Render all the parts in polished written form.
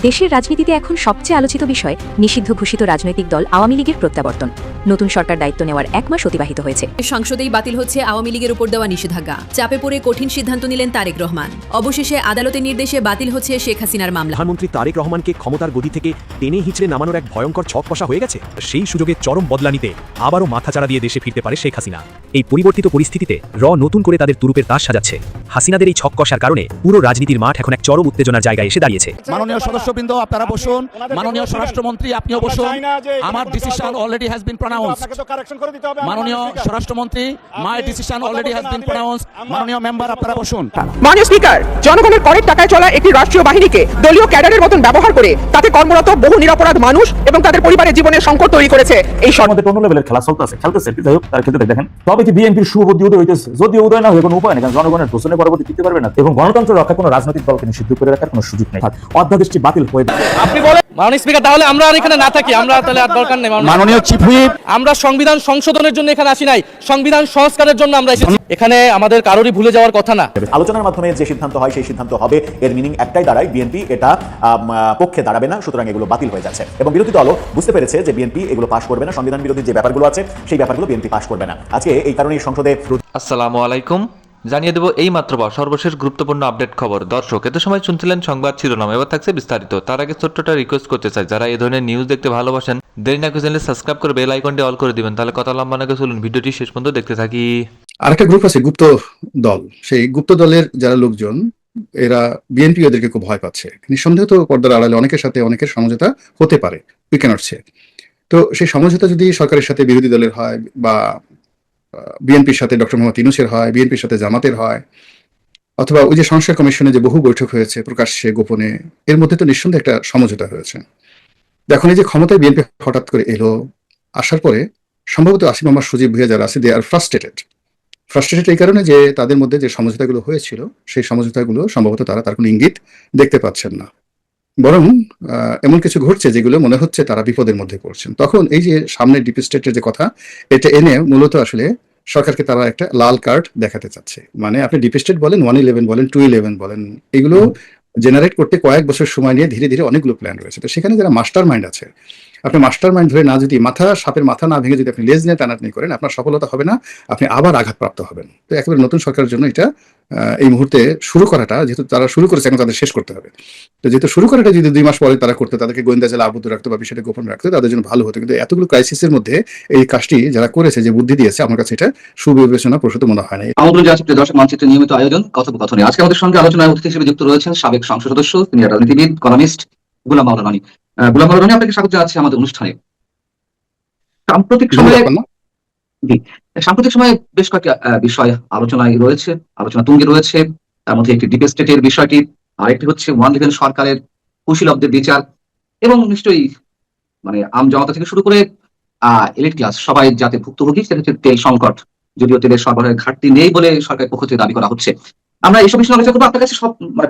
দেশের রাজনীতিতে এখন সবচেয়ে আলোচিত বিষয় নিষিদ্ধ ঘোষিত রাজনৈতিক দল আওয়ামী লীগের প্রত্যাবর্তন। নতুন সরকার দায়িত্ব নেওয়ার 1 মাস অতিবাহিত হয়েছে। সংসদেই বাতিল হচ্ছে আওয়ামী লীগের উপর দেওয়া নিষেধাজ্ঞা। চাপে পড়ে কঠিন সিদ্ধান্ত নিলেন তারেক রহমান। অবশেষে আদালতের নির্দেশে বাতিল হচ্ছে শেখ হাসিনার মামলা। প্রধানমন্ত্রী তারেক রহমানকে ক্ষমতার গদি থেকে টেনে হিঁচড়ে নামানোর এক ভয়ঙ্কর ছক কষা হয়ে গেছে। সেই সুযোগে চরম বদলা নিতে আবারও মাথাচাড়া দিয়ে দেশে ফিরতে পারে শেখ হাসিনা। এই পরিবর্তিত পরিস্থিতিতে নতুন করে তাদের তুরুপের তাস সাজাচ্ছে। হাসিনাদের এই ছক কষার কারণে পুরো রাজনীতির মাঠ এখন এক চরম উত্তেজনার জায়গায় এসে দাঁড়িয়েছে। মাননীয় সদস্যবৃন্দ আপনারা বসুন, মাননীয় স্বরাষ্ট্রমন্ত্রী আপনিও বসুন। আমার ডিসিশন অলরেডি হ্যাজ বিন প্রনাউন্সড। মাননীয় স্বরাষ্ট্রমন্ত্রী my decision already has been প্রনাউন্সড। মাননীয় মেম্বার আপনারা বসুন। মাননীয় স্পিকার, জনগণের করের টাকায় চলা একটি রাষ্ট্রীয় বাহিনীকে দলীয় ক্যাডারের মতন ব্যবহার করে তাতে কর্মরত বহু নিরপরাধ মানুষ এবং তাদের পরিবারের জীবনের সংকট তৈরি করেছে। এই সরকারের কোন লেভেলের খেলা চলতেছে যাই হোক, তার ক্ষেত্রে দেখেন তবে কি বিএনপির শুভবুদ্ধি উদয় হইতেছে। যদি উদয় না হয় কোনো উপায় নেই, কারণ জনগণের দোষণে পরবর্তী টিকতে পারবে না এবং গণতন্ত্র রক্ষা কোনো রাজনৈতিক দলকে নিষিদ্ধ করে রাখার কোনো সুযোগ নেই। অধ্যাদেশটি বাতিল হয়ে যাবে। আপনি বলেন মাননীয় স্পিকার, তাহলে আমরা আর এখানে না থাকি, আমরা তাহলে আর দরকার নেই। মাননীয় চিফ হুইপ, আমরা সংবিধান সংশোধনের জন্য এখানে আসি নাই, সংবিধান সংস্কারের জন্য আমরা এসেছি। এখানে আমাদের কারোরই ভুলে যাওয়ার কথা না। আলোচনার মাধ্যমে যে সিদ্ধান্ত হয় সেই সিদ্ধান্ত হবে, এর মিনিং একটাই দাঁড়ায়, বিএনপি এটা পক্ষে দাঁড়াবে না, সুতরাং এগুলো বাতিল হয়ে যাচ্ছে। এবং বিরোধী দলও বুঝতে পেরেছে যে বিএনপি এগুলো পাশ করবে না, সংবিধান বিরোধী যে ব্যাপারগুলো আছে সেই ব্যাপারগুলো বিএনপি পাশ করবে না। আজকে এই কারণেই সংসদে আসসালামু আলাইকুম, জানিয়ে দেব এই মাত্র সর্বশেষ গুরুত্বপূর্ণ আপডেট খবর। দর্শক, এত সময় শুনছিলেন সংবাদ শিরোনাম, এবার থাকছে বিস্তারিত। তার আগে ছোট্টটা রিকোয়েস্ট করতে চাই, যারা এই ধরনের নিউজ দেখতে ভালোবাসেন দেরি না করে চ্যানেলে সাবস্ক্রাইব করে বেল আইকনটি অল করে দিবেন, তাহলে কথা লম্বা না করে চলুন ভিডিওটি শেষ পর্যন্ত দেখতে থাকি। আরেকটা গ্রুপ আছে গুপ্ত দল, সেই গুপ্ত দলের যারা লোকজন এরা বিএনপি ওদেরকে খুব ভয় পাচ্ছে। নিঃসন্দেহ তো পর্দার আড়ালে অনেকের সাথে অনেকের সমঝোতা হতে পারে, উই ক্যানট সে। তো সেই সমঝোতা যদি সরকারের সাথে বিরোধী দলের হয় বা বিএনপির সাথে ডক্টর মোহাম্মদ ইউনূসের হয়, বিএনপির সাথে জামাতের হয়, অথবা ওই যে সংস্কার কমিশনে যে বহু বৈঠক হয়েছে প্রকাশ্যে গোপনে, এর মধ্যে তো নিঃসন্দেহে একটা সমঝোতা হয়েছে। দেখুন, এই যে ক্ষমতায় বিএনপি হঠাৎ করে এলো, আসার পরে সম্ভবত আসিফ মোহাম্মদ সজীব ভুঁইয়া যারা আছে, দে আর ফ্রাস্ট্রেটেড এই কারণে যে তাদের মধ্যে যে সমঝোতাগুলো হয়েছিল সেই সমঝোতাগুলো সম্ভবত তার কোনো ইঙ্গিত দেখতে পাচ্ছেন না, বরং এমন কিছু ঘটছে যেগুলো মনে হচ্ছে তারা বিপদের মধ্যে পড়ছেন। তখন এই যে সামনে ডিপ স্টেটের যে কথা, এটা এনে মূলত আসলে সরকারকে তারা একটা লাল কার্ড দেখাতে চাচ্ছে। মানে আপনি ডিপ স্টেট বলেন, 111 বলেন, 211 বলেন, এগুলো জেনারেট করতে কয়েক বছর সময় নিয়ে ধীরে ধীরে অনেকগুলো প্ল্যান রয়েছে। তো সেখানে যারা মাস্টার মাইন্ড আছে, আপনি মাস্টার মাইন্ড ধরে না, যদি সাপের মাথা না ভেঙে যদি আপনি লেজ নিয়ে টানাটানি করেন, আপনার সফলতা হবে না, আপনি আবার আঘাতপ্রাপ্ত হবেন। তো একেবারে নতুন সরকারের জন্য এটা এই মুহূর্তে শুরু করাটা, যেহেতু তারা শুরু করেছে, এখন তাদের শেষ করতে হবে। তো যেহেতু শুরু করাটা যদি 2 মাস পরে তারা করতে, তাদেরকে গোয়েন্দা জেলা আবদ্ধ রাখতো বা বিষয়টা গোপন রাখতো, তাদের জন্য ভালো হতো। কিন্তু এতগুলো ক্রাইসিসের মধ্যে এই কাজটি যারা করেছে, যে বুদ্ধি দিয়েছে, আমার কাছে এটা সুবিবেচনা প্রসূত মনে হয় না। আমন্ত্রণ জানাচ্ছি দর্শক মানচিত্রের নিয়মিত আয়োজন কথোপকথনে। আজকে আমাদের সঙ্গে আলোচনায় অতিথি হিসেবে যুক্ত রয়েছেন সাবেক সংসদ সদস্য, তিনি রাজনীতিবিদ, কলামিস্ট গোলাম মাওলা রনি। গোলাম মাওলা রনি, আপনাকে স্বাগত জানাচ্ছি আমাদের অনুষ্ঠানে। সাম্প্রতিক সময়ে বেশ কয়েকটি বিষয় আলোচনা তুঙ্গে রয়েছে। তার মধ্যে একটি ডিপ স্টেটের বিষয়টি, আরেকটি হচ্ছে 111 সরকারের কুশীলবদের বিচার, এবং নিশ্চয়ই মানে আম জনতা থেকে শুরু করে এলিট ক্লাস সবাই যাতে ভুক্তভোগী, সেটা হচ্ছে তেল সংকট। যদিও তেলের সরবরাহের ঘাটতি নেই বলে সরকারের পক্ষ থেকে দাবি করা হচ্ছে। আমরা এইসব বিষয়ে আলোচনা করবো। আপনার কাছে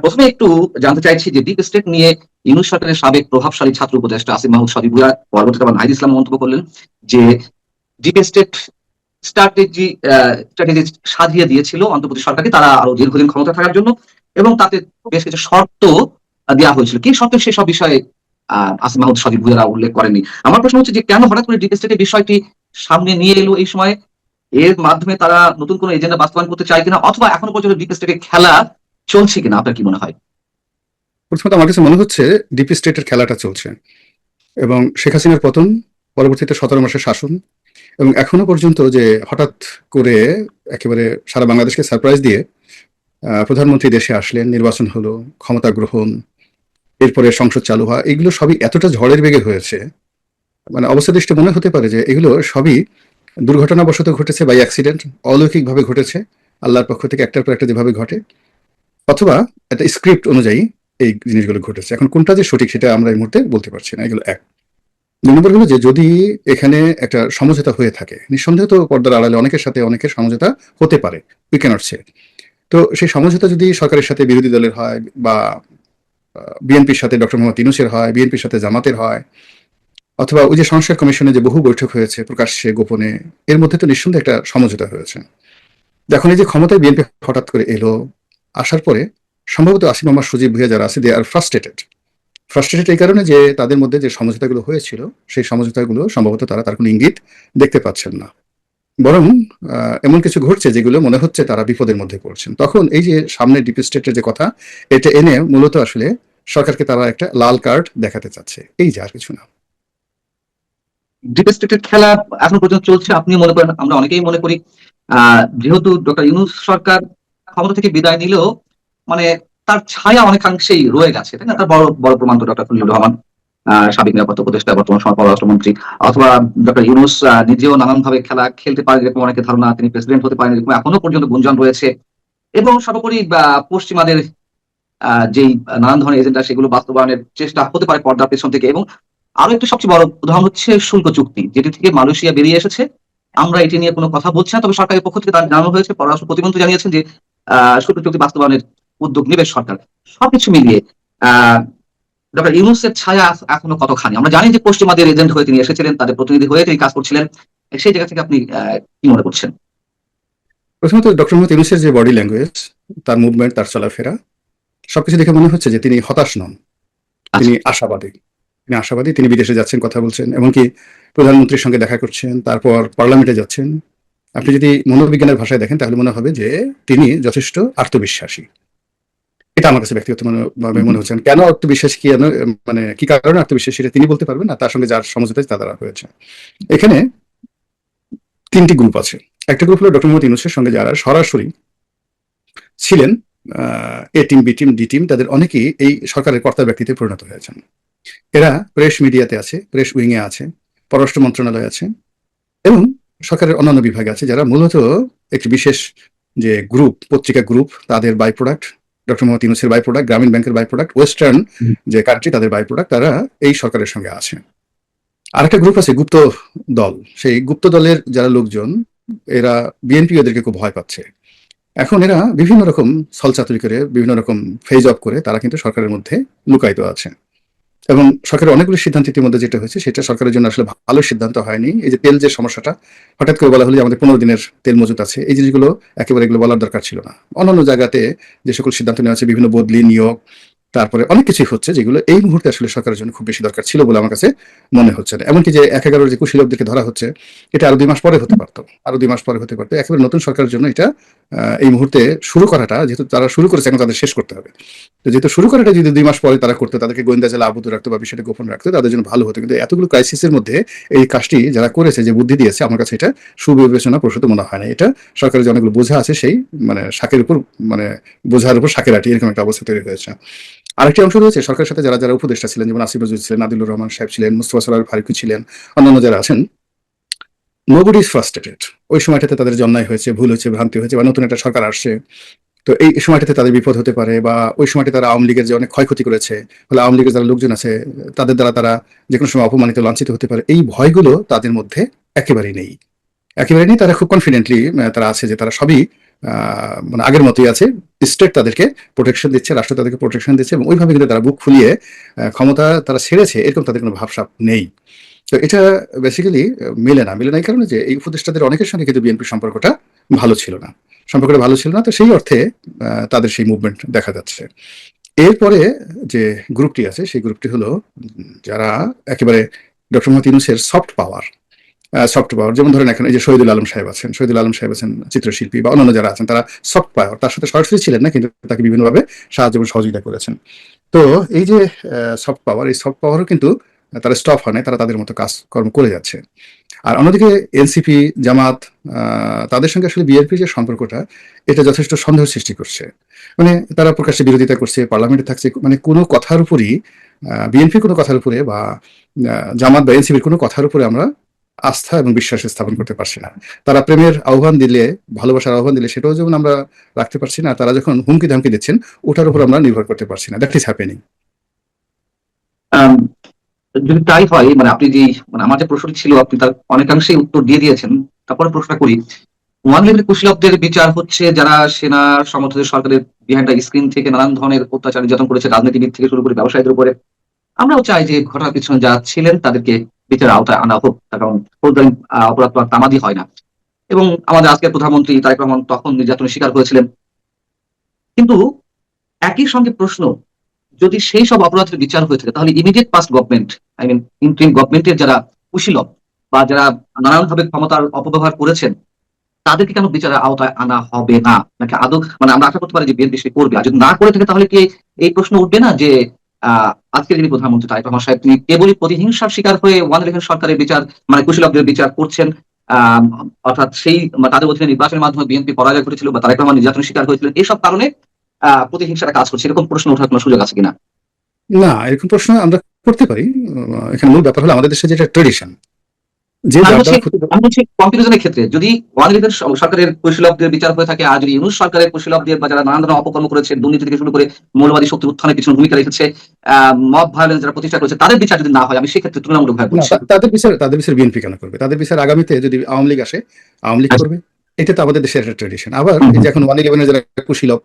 প্রথমে একটু জানতে চাইছি যে ডিপ স্টেট নিয়ে ইউনূস সরকারের সাবেক প্রভাবশালী ছাত্র উপদেষ্টা আসিফ মাহমুদ সজীব ভুঁইয়া পরবর্তীতে আবার নাহিদ ইসলাম মন্তব্য করলেন যে ডিপ স্টেট স্ট্র্যাটেজি সাজিয়ে দিয়েছিল অন্তর্বর্তী সরকারকে, তারা আরো দীর্ঘদিন ক্ষমতা থাকার জন্য, এবং তাতে বেশ কিছু শর্ত দেওয়া হয়েছিল। কি শর্ত, সেসব বিষয়ে আসিফ মাহমুদ সজীব ভুঁইয়া উল্লেখ করেননি। আমার প্রশ্ন হচ্ছে যে কেন হঠাৎ করে ডিপ স্টেটের বিষয়টি সামনে নিয়ে এলো এই সময়? এর মাধ্যমে তারা নতুন কোনো এজেন্ডা বাস্তবায়ন করতে চায় কিনা, অথবা এখনো পর্যন্ত ডিপ স্টেটের খেলা চলছে কিনা, আপনার কি মনে হয়? প্রথমত আমার কাছে মনে হচ্ছে ডিপ স্টেটের খেলাটা চলছে, এবং শেখ হাসিনার পতন, পরবর্তীতে 17 মাসের শাসন, এবং এখনো পর্যন্ত যে হঠাৎ করে একেবারে সারা বাংলাদেশকে সারপ্রাইজ দিয়ে প্রধানমন্ত্রী দেশে আসলেন, নির্বাচন হলো, ক্ষমতা গ্রহণ, এরপরে সংসদ চালু হওয়া, এগুলো সবই এতটা ঝড়ের বেগে হয়েছে, মানে অবস্থা দৃষ্টি মনে হতে পারে যে এগুলো সবই দুর্ঘটনাবশত ঘটেছে, বাই অ্যাক্সিডেন্ট, অলৌকিকভাবে ঘটেছে, আল্লাহর পক্ষ থেকে একটার পর একটা যেভাবে ঘটে, অথবা একটা স্ক্রিপ্ট অনুযায়ী এই জিনিসগুলো ঘটেছে। এখন কোনটা যে সঠিক সেটা আমরা এই মুহূর্তে বলতে পারছি না। এগুলো এক। 2 নম্বর হলো যে যদি এখানে একটা সমঝোতা হয়ে থাকে, নিঃসন্দেহ তো পর্দার আড়ালে অনেকের সাথে অনেকের সমঝোতা হতে পারে, উই ক্যানট সে। তো সেই সমঝোতা যদি সরকারের সাথে বিরোধী দলের হয় বা বিএনপির সাথে ডক্টর মোহাম্মদ ইউনূসের হয়, বিএনপির সাথে জামাতের হয়, অথবা ওই যে সংস্কার কমিশনে যে বহু বৈঠক হয়েছে প্রকাশ্যে গোপনে, এর মধ্যে তো নিঃসন্দেহে একটা সমঝোতা হয়েছে। দেখুন, এই যে ক্ষমতায় বিএনপি হঠাৎ করে এলো, আসার পরে সম্ভবত আসিফ মোহাম্মদ সজীব ভুঁইয়া যারা আছে, দে আর ফ্রাস্ট্রেটেড ফ্রাস্ট্রেটেড এই কারণে যে তাদের মধ্যে যে সমঝোতাগুলো হয়েছিল সেই সমঝোতাগুলো সম্ভবত তার কোনো ইঙ্গিত দেখতে পাচ্ছেন না, বরং এমন কিছু ঘটছে যেগুলো মনে হচ্ছে তারা বিপদের মধ্যে পড়ছেন। তখন এই যে সামনে ডিপ স্টেটের যে কথা, এটা এনে মূলত আসলে সরকারকে তারা একটা লাল কার্ড দেখাতে চাচ্ছে, এই যে আর কিছু না। ডিপ স্টেটের খেলা এখন পর্যন্ত চলছে, আপনি মনে করেন, আমরা অনেকেই মনে করি। যেহেতু ডক্টর ইউনূস সরকার ক্ষমতা থেকে বিদায় নিলেও মানে তার ছায়া অনেকাংশেই রয়ে গেছে, তাই না? তার বড় বড় প্রমাণ তো ডক্টর খলিলুর রহমান, সাবেক নিরাপত্তা উপদেষ্টা, বর্তমান সময় পররাষ্ট্রমন্ত্রী, অথবা ডক্টর ইউনূস নিজেও নানান ভাবে খেলা খেলতে পারেন এরকম অনেকের ধারণা, তিনি প্রেসিডেন্ট হতে পারেন এরকম এখনো পর্যন্ত গুঞ্জন রয়েছে। এবং সর্বোপরি পশ্চিমাদের যেই নানান ধরনের এজেন্ডা, সেগুলো বাস্তবায়নের চেষ্টা হতে পারে পর্দার পেছন থেকে। এবং আরো একটা সবচেয়ে বড় উদাহরণ হচ্ছে শুল্ক চুক্তি, যেটি থেকে মালয়েশিয়া বেরিয়ে এসেছে। আমরা এটি নিয়ে কোনো কথা বলছি না, তবে সরকারের পক্ষ থেকে তার জানানো হয়েছে, পররাষ্ট্র প্রতিমন্ত্রী জানিয়েছেন যে শুল্ক চুক্তি বাস্তবায়নের উদ্যোগ নেবে সরকার। সবকিছু মিলিয়ে ডক্টর ইউনূসের ছায়া এখনো কতখানি? আমরা জানি যে পশ্চিমাদের এজেন্ট হয়ে তিনি এসেছিলেন, তাদের প্রতিনিধি হয়ে তিনি কাজ করছিলেন। সেই জায়গা থেকে আপনি কি মনে করছেন? প্রথমত ডক্টর মোহাম্মদ ইউনূসের যে বডি ল্যাঙ্গুয়েজ, তার মুভমেন্ট, তার চলাফেরা, সবকিছু দেখে মনে হচ্ছে যে তিনি হতাশ নন, তিনি আশাবাদী। তিনি বিদেশে যাচ্ছেন, কথা বলছেন, এমনকি প্রধানমন্ত্রীর সঙ্গে দেখা করছেন, তারপর পার্লামেন্টে যাচ্ছেন। আপনি যদি মনোবিজ্ঞানের ভাষায় দেখেন তাহলে মনে হবে যে তিনি যথেষ্ট আত্মবিশ্বাসী। এটা আমার কাছে ব্যক্তিগতভাবে মনে হচ্ছে। কেন আত্মবিশ্বাসী, মানে কি কারণে আত্মবিশ্বাসী, এটা তিনি বলতে পারবেন না, তার সঙ্গে যার সমঝোতা তা দ্বারা হয়েছে। এখানে তিনটি গ্রুপ আছে। একটা গ্রুপ হলো ডক্টর মোহাম্মদ ইউনূসের সঙ্গে যারা সরাসরি ছিলেন, A team, B team, D team, তাদের অনেকেই এই সরকারের কর্তা ব্যক্তিতে পরিণত হয়েছেন। এরা প্রেস মিডিয়াতে আছে, প্রেস উইং এ আছে, পররাষ্ট্র মন্ত্রণালয়ে আছে এবং সরকারের অন্যান্য বিভাগে আছে, যারা মূলত একটি বিশেষ যে গ্রুপ, পত্রিকা গ্রুপ, তাদের বাই প্রোডাক্ট, ডক্টর মোহাম্মদ ইউনূসের বাই প্রোডাক্ট, গ্রামীণ ব্যাংকের বাই প্রোডাক্ট, ওয়েস্টার্ন যে কান্ট্রি তাদের বাই প্রোডাক্ট, তারা এই সরকারের সঙ্গে আছে। আরেকটা গ্রুপ আছে গুপ্ত দল। সেই গুপ্ত দলের যারা লোকজন, এরা বিএনপি এদেরকে খুব ভয় পাচ্ছে। এখন এরা বিভিন্ন রকম ছলচাতুরি করে, বিভিন্ন রকম ফেজ অফ করে তারা কিন্তু সরকারের মধ্যে লুকায়িত আছে। এবং সরকারের অনেকগুলো সিদ্ধান্ত ইতিমধ্যে যেটা হয়েছে সেটা সরকারের জন্য আসলে ভালো সিদ্ধান্ত হয়নি। এই যে তেল যে সমস্যাটা, হঠাৎ করে বলা হলো যে আমাদের 15 দিনের তেল মজুত আছে, এই জিনিসগুলো একেবারে এগুলো বলার দরকার ছিল না। অন্যান্য জায়গাতে যে সকল সিদ্ধান্ত নেওয়া হচ্ছে, বিভিন্ন বদলি, নিয়োগ, তারপরে অনেক কিছুই হচ্ছে যেগুলো এই মুহূর্তে আসলে সরকারের জন্য খুব বেশি দরকার ছিল বলে আমার কাছে মনে হচ্ছে না। এমনকি যে 11 যে কুশীলবদেরকে ধরা হচ্ছে, এটা আরো 2 মাস পরে হতে পারতো, একেবারে নতুন সরকারের জন্য এটা এই মুহূর্তে শুরু করাটা, যেহেতু তারা শুরু করেছে, এখন তাদের শেষ করতে হবে। তো যেহেতু শুরু করাটা যদি 2 মাস পরে তারা করতো, তাদেরকে গোয়েন্দা জেলা আবদ্ধ রাখতো বা বিষয়টা গোপন রাখতো, তাদের জন্য ভালো হতো। কিন্তু এতগুলো ক্রাইসিসের মধ্যে এই কাজটি যারা করেছে, যে বুদ্ধি দিয়েছে, আমার কাছে এটা সুবিবেচনা প্রসূত মনে হয় না। এটা সরকারের যে অনেকগুলো বোঝা আছে, সেই মানে শাকের উপর, মানে বোঝার উপর শাকের আটি, এরকম একটা অবস্থা তৈরি হয়েছে। আরেকটি অংশ রয়েছে সরকারের সাথে যারা উপদেষ্টা ছিলেন, যেমন আসিফ নজরুল ছিলেন, আদিলুর রহমান সাহেব ছিলেন, মুস্তফা সরোয়ার ফারুকী ছিলেন, অন্যান্য যারা আছেন, নোবডি ইজ ফ্রাস্ট্রেটেড। ওই সময়টাতে তাদের যে অন্যায় হয়েছে, ভুল হয়েছে, ভ্রান্তি হয়েছে, বা নতুন একটা সরকার আসছে, তো এই সময়টাতে তাদের বিপদ হতে পারে, বা ওই সময়টা তারা আওয়ামী লীগের যে অনেক ক্ষয়ক্ষতি করেছে, ফলে আওয়ামী লীগের যারা লোকজন আছে তাদের দ্বারা তারা যে কোনো সময় অপমানিত, লাঞ্ছিত হতে পারে, এই ভয়গুলো তাদের মধ্যে একেবারেই নেই। তারা খুব কনফিডেন্টলি তারা আছে যে তারা সবই মানে আগের মতোই আছে। স্টেট তাদেরকে প্রোটেকশন দিচ্ছে, রাষ্ট্র তাদেরকে প্রোটেকশন দিচ্ছে, এবং ওইভাবে কিন্তু তারা বুক ফুলিয়ে ক্ষমতা তারা ছেড়েছে, এরকম তাদের কোনো ভাবসাব নেই। তো এটা বেসিক্যালি মেলে না এই কারণে যে এই উপদেষ্টাদের অনেকের সঙ্গে কিন্তু বিএনপির সম্পর্কটা ভালো ছিল না। তো সেই অর্থে তাদের সেই মুভমেন্ট দেখা যাচ্ছে। এরপরে যে গ্রুপটি আছে, সেই গ্রুপটি হলো যারা একেবারে ডক্টর মোহাম্মদ ইউনূসের সফট পাওয়ার, যেমন ধরেন এখন এই যে শহীদুল আলম সাহেব আছেন, চিত্রশিল্পী, বা অন্যান্য যারা আছেন, তারা সফট পাওয়ার, তার সাথে সরাসরি ছিলেন না, কিন্তু তাকে বিভিন্নভাবে সাহায্য এবং সহযোগিতা করেছেন। তো এই যে সফট পাওয়ার, এই সফট পাওয়ারও কিন্তু তারা স্টপ হয় নাই, তারা তাদের মতো কাজকর্ম করে যাচ্ছে। আর অন্যদিকে এনসিপি, জামাত, তাদের সঙ্গে আসলে বিএনপির যে সম্পর্কটা, এটা যথেষ্ট সন্দেহ সৃষ্টি করছে। মানে তারা প্রকাশ্যে বিরোধিতা করছে, পার্লামেন্টে থাকছে, মানে কোনো কথার উপরই বিএনপির কোনো কথার উপরে, বা জামাত বা এনসিপির কোনো কথার উপরে আমরা আস্থা এবং বিশ্বাস স্থাপন করতে পারছি না। তারা প্রেমের আহ্বান দিলে, ভালোবাসার আহ্বান দিলে, সেটাও যেমন আমরা রাখতে পারছি না, তারা যখন হুমকি ধামকি দিচ্ছেন, ওটার উপর আমরা নির্ভর করতে পারছি না। That is happening. যদি তাই হয়, মানে আপনি যে, মানে আমার যে প্রশ্নটি ছিল, আপনি তার অনেকাংশেই উত্তর দিয়ে দিয়েছেন। তারপরে প্রশ্ন করি, ওয়ান লেভেলের কুশীলবদের বিচার হচ্ছে, যারা সেনা সমর্থিত সরকারের বিহাইন্ড দ্য স্ক্রিন থেকে নানান ধরনের অত্যাচার নির্যাতন করেছে, রাজনীতিবিদ থেকে শুরু করে ব্যবসায়ীদের উপরে। আমরাও চাই যে ঘটনার পিছনে যারা ছিলেন তাদেরকে বিচারের আওতায় আনা হোক, তার কারণ ফৌজদারি অপরাধ তো আর তামাদি হয় না। এবং আমাদের আজকের প্রধানমন্ত্রী তারেক রহমান তখন নির্যাতনের শিকার হয়েছিলেন। কিন্তু একই সঙ্গে প্রশ্ন, যদি সেই সব অপরাধের বিচার হয়ে থাকে তাহলে ইমিডিয়েট পাস্ট গভর্নমেন্ট ইন্টারিম গভর্নমেন্টের যারা কুশীলব বা যারা নানানভাবে ক্ষমতার অপব্যবহার করেছেন তাদেরকে কেন বিচারের আওতায় আনা হবে না, নাকি আদৌ মানে আমরা আশা করতে পারি যে বিএনপি সে করবে, আর যদি না করে থাকে তাহলে কি এই প্রশ্ন উঠবে না যে আজকে যিনি প্রধানমন্ত্রী তারেক রহমান সাহেব তিনি কেবলই প্রতিহিংসার শিকার হয়ে 111 সরকারের বিচার মানে কুশীলবদের বিচার করছেন, অর্থাৎ সেই তাদের অধীনে নির্বাচনের মাধ্যমে বিএনপি পরাজয় ঘটেছিল বা তারেক রহমান নির্যাতনের শিকার হয়েছিলেন, এইসব কারণে প্রতিহিংসাটা কাজ করছে, এরকম প্রশ্ন ওঠার কোনো সুযোগ আছে কিনা? না, এরকম প্রশ্ন আমরা করতে পারি। এখানে মূল ব্যাপার হলো আমাদের দেশে যেটা ট্রেডিশন, যে আমি বলছি কম্পারিজনের ক্ষেত্রে যদি 111 সরকারের কুশীলবদের বিচার হয়ে থাকে, আর যদি ইউনূস সরকারের কুশীলবদের বা যারা নানান ধরনের অপকর্ম করেছে, দুর্নীতি থেকে শুরু করে মৌলবাদী শক্তির উত্থানের পিছনে ভূমিকা রেখেছে, মব ভায়োলেন্স যারা প্রতিষ্ঠা করেছে, তাদের বিচার যদি না হয়, আমি সেক্ষেত্রে তুলনামূলক ভাবে বলছি তাদের বিচার বিএনপি কেন করবে? তাদের বিচার আগামীতে যদি আওয়ামী লীগ আসে আওয়ামী লীগ করবে। এটা তো আমাদের দেশের একটা ট্রেডিশন। আবার এই যে এখন 111 যারা কুশীলব,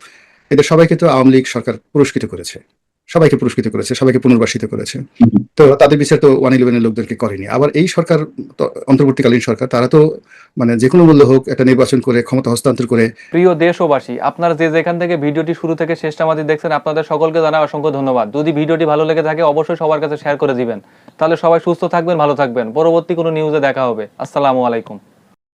এদের সবাইকে তো আওয়ামী লীগ সরকার পুরস্কৃত করেছে, সবাইকে পুনর্বাসিত করেছে। তো তাদের বিচার তো 111 লোকদেরকে করেনি। আবার এই সরকার অন্তর্বর্তীকালীন সরকার, তারা তো মানে যে কোনো মূল্য হোক একটা নির্বাচন করে ক্ষমতা হস্তান্তর করে। প্রিয় দেশবাসী, আপনারা যে যেখান থেকে ভিডিওটি শুরু থেকে শেষটা আমাদের দেখছেন, আপনাদের সকলকে জানাই অসংখ্য ধন্যবাদ। যদি ভিডিওটি ভালো লেগে থাকে অবশ্যই সবার কাছে শেয়ার করে দিবেন, তাহলে সবাই সুস্থ থাকবেন, ভালো থাকবেন। পরবর্তী কোনো নিউজে দেখা হবে। আসসালামু আলাইকুম।